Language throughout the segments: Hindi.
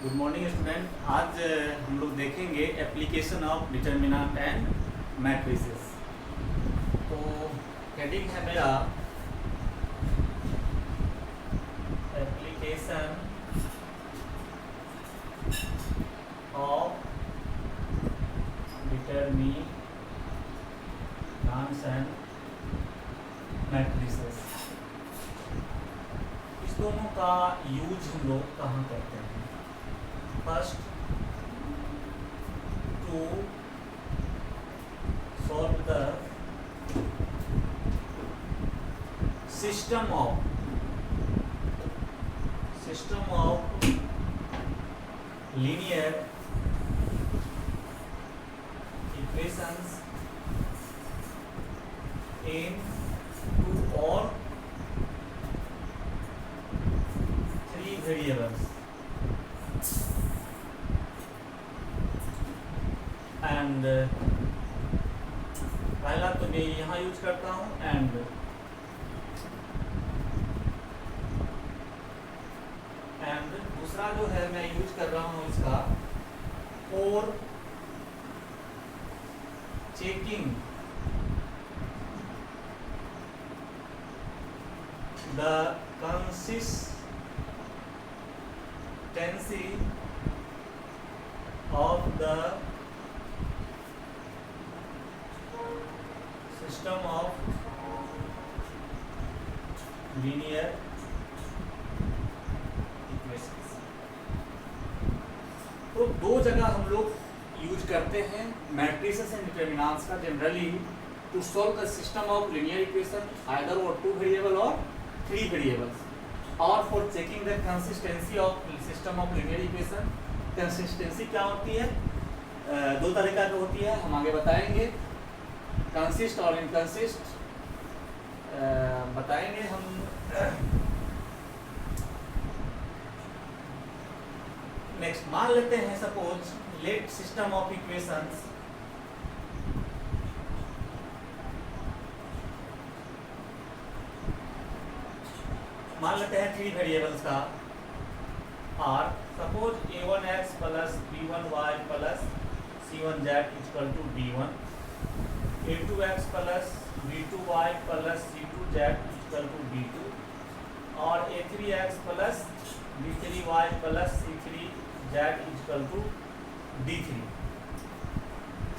Good morning student. आज हम लोग देखेंगे application of determinant and matrices. तो हेडिंग है मेरा application of determinants and matrices. इस दोनों का यूज हम लोग कहाँ करते हैं? First, to solve the system of linear equations in two or three variables and पहला तो मैं यहाँ यूज करता हूँ एंड दूसरा जो है मैं यूज कर रहा हूँ इसका for checking the consistency of the system of linear equations। तो दो जगह हम लोग यूज करते हैं मैट्रिसेस एंड डिटर्मिनेंट्स का generally to solve the system of linear equation either और टू वेरिएबल और थ्री वेरिएबल्स, और for checking the consistency of system of linear equation. Consistency क्या होती है? दो तरीका की होती है, हम आगे बताएंगे। कंसिस्ट और इनकंसिस्ट बताएंगे हम। नेक्स्ट मान लेते हैं, suppose let system of equations मान लेते हैं थ्री वेरिएबल्स का आर। Suppose a1x plus b1y plus c1z equal to d1, a2x plus b2y plus c2z equal to d2, और a3x plus b3y plus c3z equal to d3।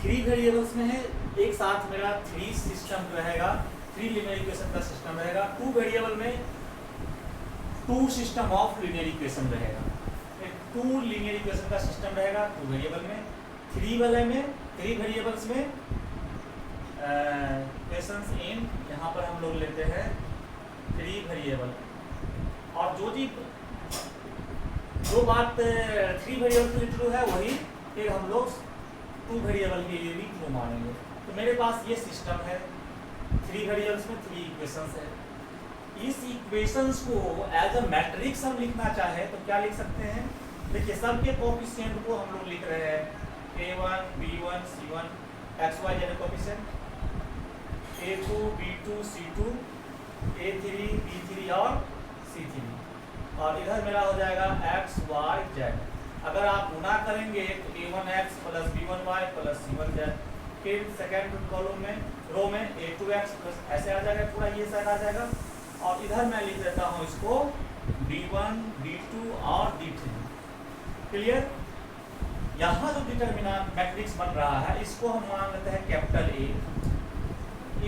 Three variables में है, एक साथ मेरा थ्री सिस्टम रहेगा, थ्री लीनियर इक्वेशन का सिस्टम रहेगा। टू वेरिएबल में two system of linear equation रहेगा, टू लीनियर इक्वेशन का सिस्टम रहेगा टू वेरिएबल में। थ्री वेरिएबल्स में इक्वेशंस इन, यहाँ पर हम लोग लेते हैं थ्री वेरिएबल। और जो बात थ्री वेरिएबल के लिए ट्रू है वही फिर हम लोग टू वेरिएबल के लिए भी ट्रू मानेंगे। तो मेरे पास ये सिस्टम है, थ्री वेरिएबल्स में थ्री इक्वेशंस है। इस इक्वेशंस को एज अ मैट्रिक्स हम लिखना चाहे तो क्या लिख सकते हैं? देखिए, सबके कोएफिशिएंट को हम लोग लिख रहे हैं a1 b1 c1 xy यानी coefficient, a2 b2 c2 a3 b3 और c3, और इधर मेरा हो जाएगा x y z। अगर आप गुना करेंगे तो a1x plus b1y plus c1z, फिर सेकेंड कॉलम में रो में a2x प्लस ऐसे आ जाएगा, पूरा ये साइड आ जाएगा। और इधर मैं लिख देता हूँ इसको d1 d2 और d3। क्लियर? यहाँ जो डिटर्मिनेंट मैट्रिक्स बन रहा है इसको हम मान लेते हैं कैपिटल A,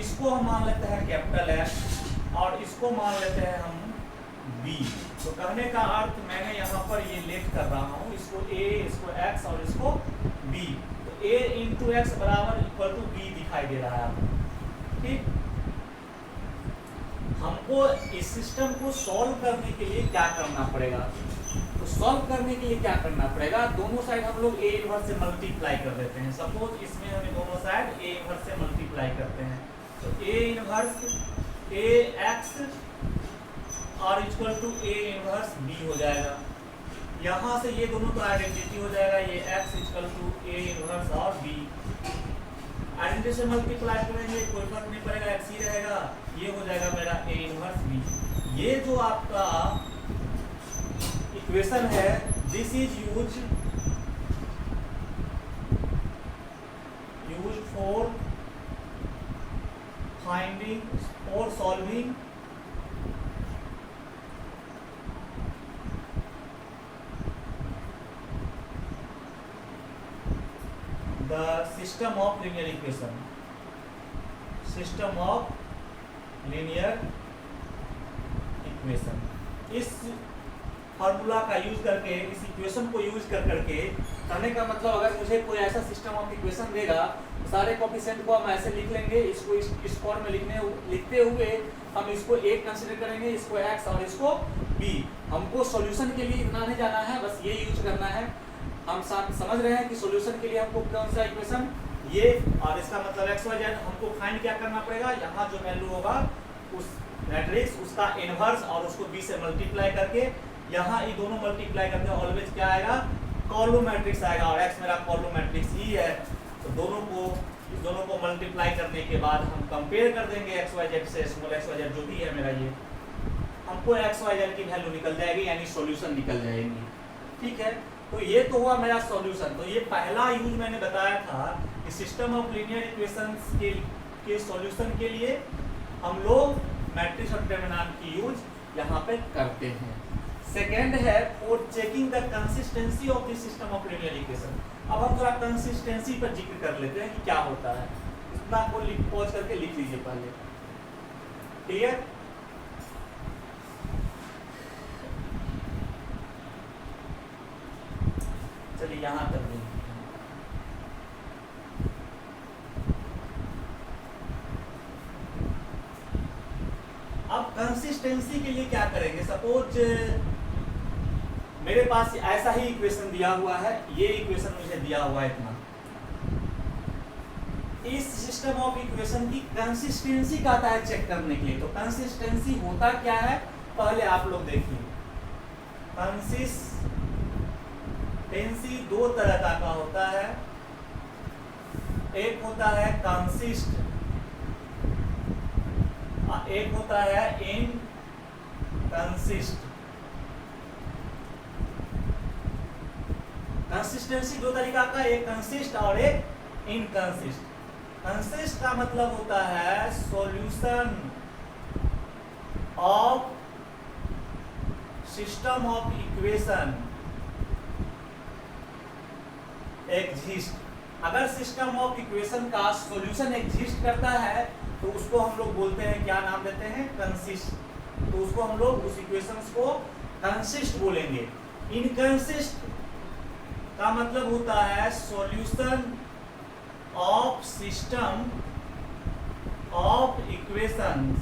इसको हम मान लेते हैं कैपिटल S, और इसको मान लेते हैं हम B। तो कहने का अर्थ मैंने यहाँ पर ये लेट कर रहा हूँ, इसको A, इसको X और इसको B। तो A इंटू एक्स बराबर इक्वल टू B दिखाई दे रहा है आपको। ठीक, हमको इस सिस्टम को सॉल्व करने के लिए क्या करना पड़ेगा? तो सॉल्व करने के लिए क्या करना पड़ेगा? दोनों साइड हम लोग a इनवर्स से मल्टीप्लाई कर देते हैं। सपोज इसमें हमें दोनों साइड a इनवर्स से मल्टीप्लाई करते हैं, तो a इनवर्स ax और equal to a inverse b हो जाएगा। यहाँ से ये दोनों का आइडेंटिटी हो जाएगा, ये x equal to a inverse और b। आइडेंटिटी से मल्टीप्लाई करेंगे कोई फर्क नहीं पड़ेगा, x ही रहेगा, ये हो जाएगा मेरा a इनवर्स b। ये जो आपका इक्वेशन है, this is use for finding और solving the system of linear equation, system of linear equation। इस फार्मूला का यूज करके, इस इक्वेशन को यूज कर करके करने का मतलब, अगर मुझे कोई ऐसा सिस्टम ऑफ इक्वेशन देगा, सारे कोफिशिएंट को हम ऐसे लिख लेंगे, इसको इस फॉर्म में लिखते हुए हम इसको a कंसीडर करेंगे, इसको x और इसको b। हमको सॉल्यूशन के लिए इतना नहीं जाना है, बस ये यूज करना है। हम समझ रहे हैं कि सॉल्यूशन के लिए हमको कौन सा इक्वेशन, ये और इसका मतलब एक्स वाई जेड। हमको फाइंड क्या करना पड़ेगा, यहाँ जो वैल्यू होगा उस मैट्रिक्स उसका इनवर्स और उसको b से मल्टीप्लाई करके, यहाँ ये दोनों मल्टीप्लाई करके ऑलवेज क्या आएगा, कॉलम मैट्रिक्स आएगा, और x मेरा कॉलम मैट्रिक्स ही है। तो इस दोनों को मल्टीप्लाई करने के बाद हम कंपेयर कर देंगे एक्स वाई जेड से, स्मॉल एक्स वाई जेड जो भी है मेरा, ये हमको एक्स वाई जेड की वैल्यू निकल जाएगी, यानी सॉल्यूशन निकल जाएगी। ठीक है, तो ये तो हुआ मेरा सॉल्यूशन। तो ये पहला यूज मैंने बताया था कि सिस्टम ऑफ लीनियर इक्वेशंस के सॉल्यूशन के लिए हम लोग मैट्रिक्स और डिटरमिनेंट की यूज यहाँ पे करते हैं। सेकेंड है for checking the consistency of the system of linear equation. अब हम थोड़ा कंसिस्टेंसी पर जिक्र कर लेते हैं कि क्या होता है। इतना को पॉज करके लिख लीजिए पहले, क्लियर। चलिए यहाँ कर दें। अब कंसिस्टेंसी के लिए क्या करेंगे, सपोज मेरे पास ऐसा ही इक्वेशन दिया हुआ है, ये इक्वेशन मुझे दिया हुआ है इतना। इस सिस्टम ऑफ इक्वेशन की कंसिस्टेंसी का आता है चेक करने के लिए। तो कंसिस्टेंसी होता क्या है, पहले आप लोग देखिए। कंसिस्टेंसी दो तरह का होता है, एक होता है कंसिस्ट, एक होता है इनकंसिस्ट। कंसिस्टेंसी दो तरीका का, एक कंसिस्ट और एक इनकंसिस्ट। कंसिस्ट का मतलब होता है solution of system of equation exist. अगर सिस्टम ऑफ इक्वेशन का सॉल्यूशन एग्जिस्ट करता है तो उसको हम लोग बोलते हैं, क्या नाम देते हैं, कंसिस्ट। तो उसको हम लोग उस इक्वेशंस को कंसिस्ट बोलेंगे। इनकंसिस्ट का मतलब होता है solution of system of equations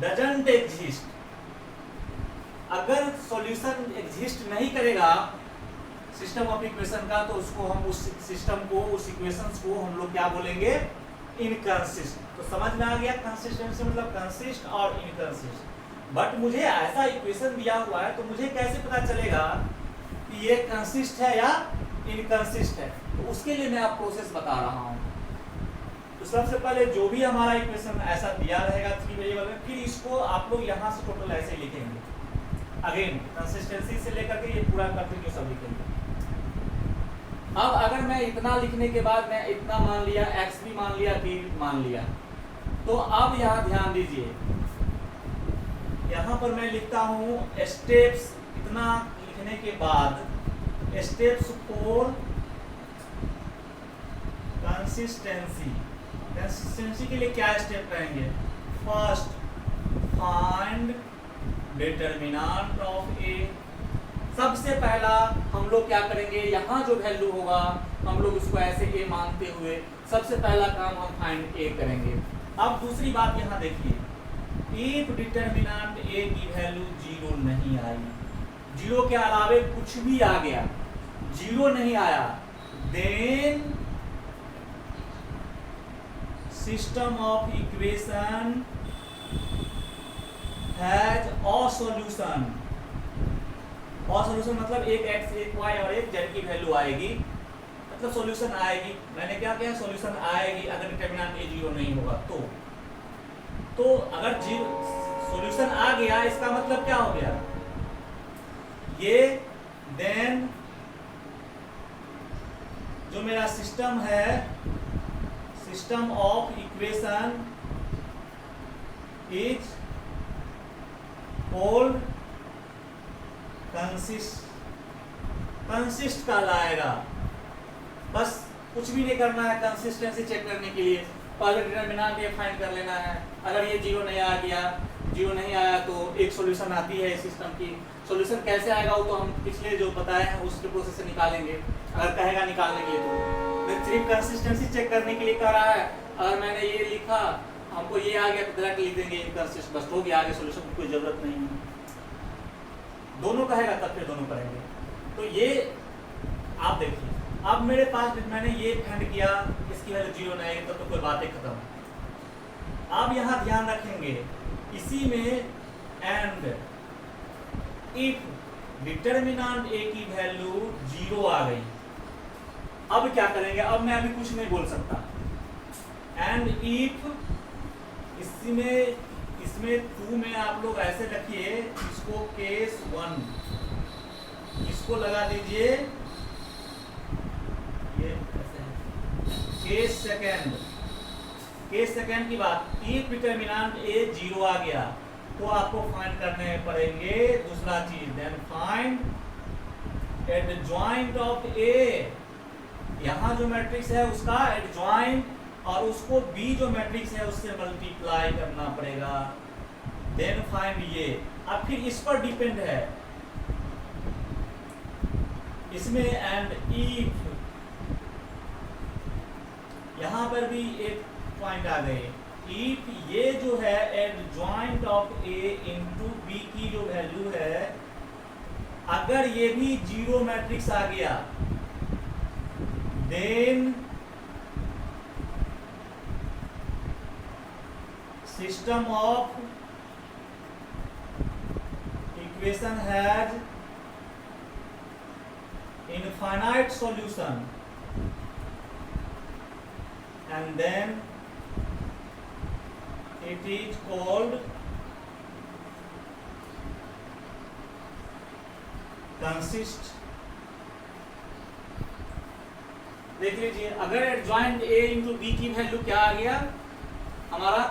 doesn't exist. अगर सॉल्यूशन एग्जिस्ट नहीं करेगा सिस्टम ऑफ इक्वेशन का, तो उसको हम उस सिस्टम को, उस इक्वेशंस को हम लोग क्या बोलेंगे, इनकंसिस्ट। तो समझ में आ गया, कंसिस्टेंसी मतलब कंसिस्ट और इनकंसिस्ट। बट मुझे ऐसा इक्वेशन दिया हुआ है, तो मुझे कैसे पता चलेगा कि ये कंसिस्ट है या इनकंसिस्ट है। तो उसके लिए मैं आप प्रोसेस बता रहा हूँ। तो सबसे पहले जो भी हमारा इक्वेशन ऐसा दिया रहेगा 3 वेरिएबल में, फिर इसको आप लोग यहाँ से टोटल ऐसे लिखेंगे। अगेन कंसिस्टेंसी से लेकर के ये पूरा कंटिन्यू सब लिखेंगे। अब अगर मैं इतना लिखने के बाद मैं इतना मान लिया, x भी मान लिया, b भी मान लिया, तो अब यहाँ ध्यान दीजिए, यहाँ पर मैं लिखता हूँ स्टेप्स। इतना लिखने के बाद स्टेप्स फॉर कंसिस्टेंसी। कंसिस्टेंसी के लिए क्या स्टेप रहेंगे, फर्स्ट फाइंड डिटरमिनेंट ऑफ ए। सबसे पहला हम लोग क्या करेंगे, यहाँ जो वैल्यू होगा हम लोग उसको ऐसे ए मानते हुए सबसे पहला काम हम फाइंड ए करेंगे। अब दूसरी बात यहाँ देखिए, इफ डिटरमिनेंट ए की वैल्यू 0 नहीं आई, 0 के अलावे कुछ भी आ गया, 0 नहीं आया, then system of equation has a solution. और सॉल्यूशन मतलब एक x, एक y और एक z की वैल्यू आएगी, मतलब सॉल्यूशन आएगी। मैंने क्या किया, सॉल्यूशन आएगी अगर डिटरमिनेंट a 0 नहीं होगा तो अगर सॉल्यूशन आ गया, इसका मतलब क्या हो गया, ये देन जो मेरा सिस्टम है, system of equation is called consist कहलाएगा। बस कुछ भी नहीं करना है कंसिस्टेंसी चेक करने के लिए, पहले डिटरमिनेंट ये फाइंड कर लेना है। अगर ये जीरो नहीं आ गया, जीरो नहीं आया तो एक सॉल्यूशन आती है सिस्टम की। सॉल्यूशन कैसे आएगा वो तो हम पिछले जो बताए हैं उसके प्रोसेस से निकालेंगे, अगर कहेगा निकालने के लिए तो। मैं सिर्फ कंसिस्टेंसी चेक करने के लिए कह रहा है। अगर मैंने ये लिखा, हमको ये आ गया तो डायरेक्ट लिख देंगे इनकंसिस्ट, बस हो गया, आगे सॉल्यूशन की कोई जरूरत नहीं है। दोनों कहेगा तब फिर दोनों करेंगे। तो ये आप देखिए, अब मेरे पास मैंने ये फाइंड किया, इसकी वैल्यू जीरो नहीं है, तब तो कोई बातें खत्म। अब यहाँ ध्यान रखेंगे इसी में, एंड इफ डिटरमिनेंट ए की वैल्यू जीरो आ गई, अब क्या करेंगे, अब मैं अभी कुछ नहीं बोल सकता। एंड इफ इसमें टू में आप लोग ऐसे रखिए, इसको केस 1, इसको लगा दीजिए ये केस सेकेंड। केस सेकेंड की बात, इफ डिटरमिनेंट ए जीरो आ गया तो आपको फाइंड करने पड़ेंगे दूसरा चीज, देन फाइंड एडजॉइंट ऑफ ए। यहाँ जो मैट्रिक्स है उसका एडजॉइंट, और उसको बी जो मैट्रिक्स है उससे मल्टीप्लाई करना पड़ेगा, देन फाइंड ये। अब फिर इस पर डिपेंड है इसमें, एंड इफ यहां पर भी एक पॉइंट आ गए, इफ ये जो है adjoint of A into B की जो वैल्यू है, अगर ये भी जीरो मैट्रिक्स आ गया, then system of equation has infinite solution, and then it is called consist। देख लीजिए, अगर एडजॉइंट ए इंटू बी की वैल्यू क्या आ गया, हमारा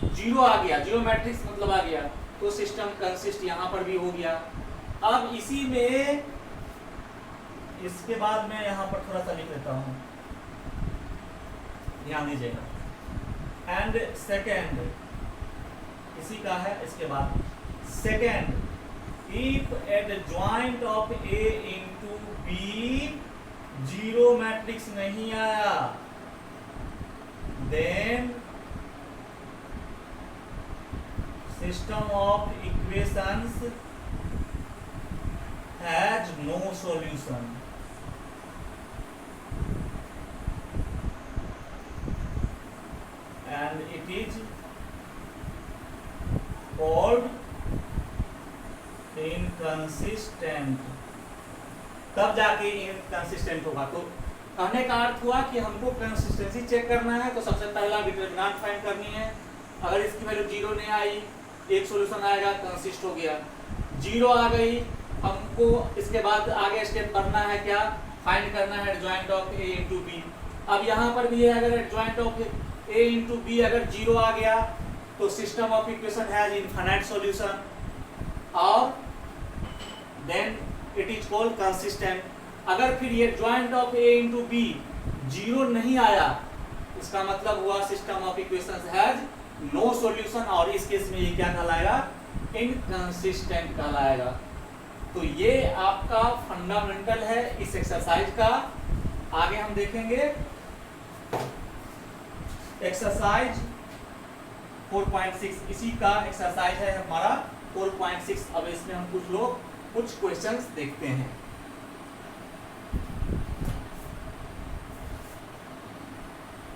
जीरो आ गया, जीरो मैट्रिक्स मतलब आ गया, तो सिस्टम कंसिस्ट यहां पर भी हो गया। अब इसी में इसके बाद मैं यहां पर थोड़ा सा लिख लेता हूं, ध्यान दीजिएगा। एंड सेकेंड इसी का है, इसके बाद second, if adjoint of A into B zero matrix नहीं आया, then system of equations has no solution. And it is called inconsistent। तब जाके इनकंसिस्टेंट होगा। तो कहने का अर्थ हुआ कि हमको कंसिस्टेंसी चेक करना है, तो सबसे पहला डिटरमिनेंट फाइंड करनी है। अगर इसकी वैल्यू जीरो नहीं आई, एक सॉल्यूशन आएगा, कंसिस्ट हो गया। जीरो आ गई, हमको इसके बाद आगे स्टेप करना है, क्या फाइंड करना है, adjoint of A into B. अब यहाँ पर भी है, अगर adjoint of A into B अगर जीरो आ गया तो system of equation has infinite solution, और then it is called consistent. अगर फिर ये adjoint of A into B zero नहीं आया, इसका मतलब हुआ system of equation has no solution, और इस केस में ये क्या कहलाएगा, इनकंसिस्टेंट कहलाएगा। तो ये आपका फंडामेंटल है इस एक्सरसाइज का। आगे हम देखेंगे एक्सरसाइज 4.6, इसी का एक्सरसाइज है हमारा 4.6। अब इसमें हम कुछ क्वेश्चंस देखते हैं।